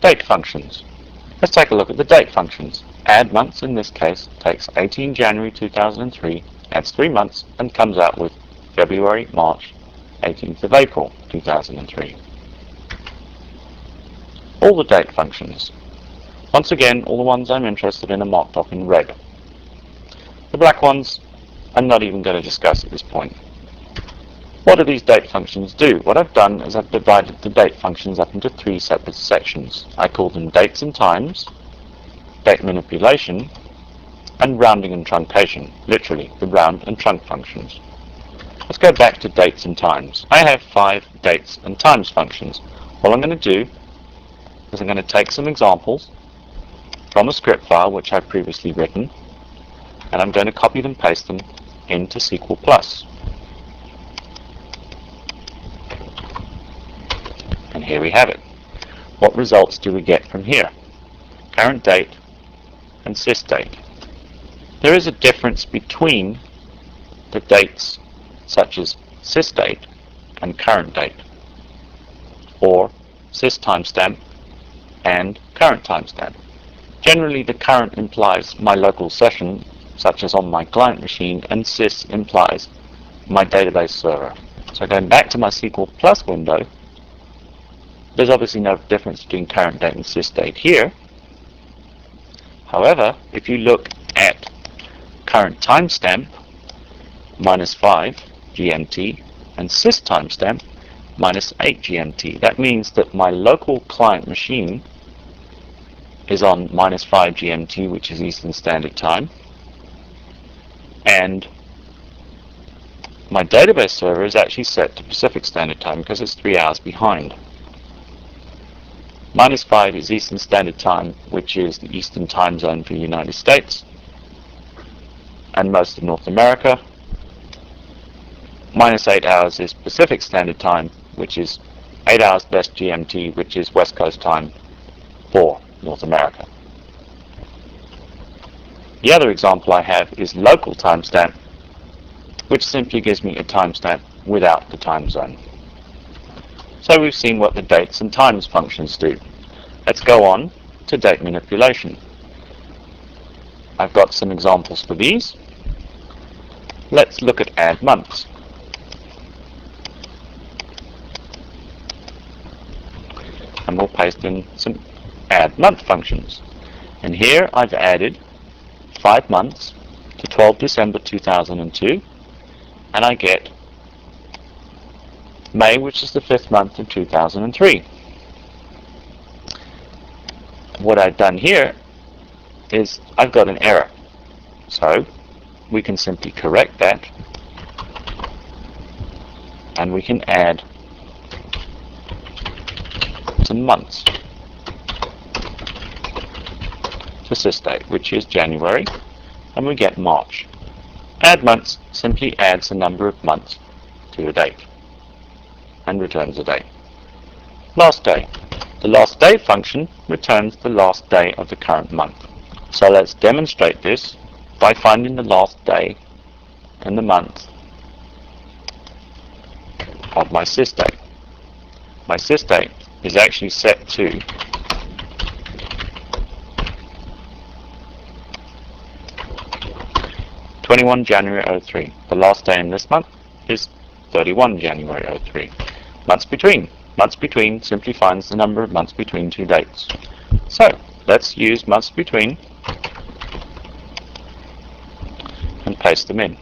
Date functions. Let's take a look at the date functions. Add months in this case takes 18 January 2003, adds 3 months, and comes out with February, March, 18th of April 2003. All the date functions. Once again, all the ones I'm interested in are marked off in red. The black ones I'm not even going to discuss at this point. What do these date functions do? What I've done is I've divided the date functions up into 3 separate sections. I call them dates and times, date manipulation, and rounding and truncation, literally the round and trunc functions. Let's go back to dates and times. I have 5 dates and times functions. What I'm going to do is I'm going to take some examples from a script file which I've previously written, and I'm going to copy and paste them into SQL+. And here we have it. What results do we get from here? Current date and sys date. There is a difference between the dates such as sys date and current date, or sys timestamp and current timestamp. Generally, the current implies my local session, such as on my client machine, and sys implies my database server. So going back to my SQL+ window, there's obviously no difference between current date and sys date here. However, if you look at current timestamp -5 GMT and sys timestamp -8 GMT, that means that my local client machine is on -5 GMT, which is Eastern Standard Time, and my database server is actually set to Pacific Standard Time because it's 3 hours behind. -5 is Eastern Standard Time, which is the Eastern Time Zone for the United States and most of North America. -8 hours is Pacific Standard Time, which is 8 hours best GMT, which is West Coast Time for North America. The other example I have is local timestamp, which simply gives me a timestamp without the time zone. So we've seen what the dates and times functions do. Let's go on to date manipulation. I've got some examples for these. Let's look at add months. And we'll paste in some add month functions. And here I've added 5 months to 12 December 2002, and I get May, which is the 5th month of 2003. What I've done here is I've got an error. So we can simply correct that, and we can add some months to sys date, which is January, and we get March. Add months simply adds the number of months to a date and returns a date. Last day. The last day function returns the last day of the current month. So let's demonstrate this by finding the last day and the month of my sys date. My sys date is actually set to (21 January 03). The last day in this month is 31 January 03. Months between. Months between simply finds the number of months between 2 dates. So let's use months between and paste them in.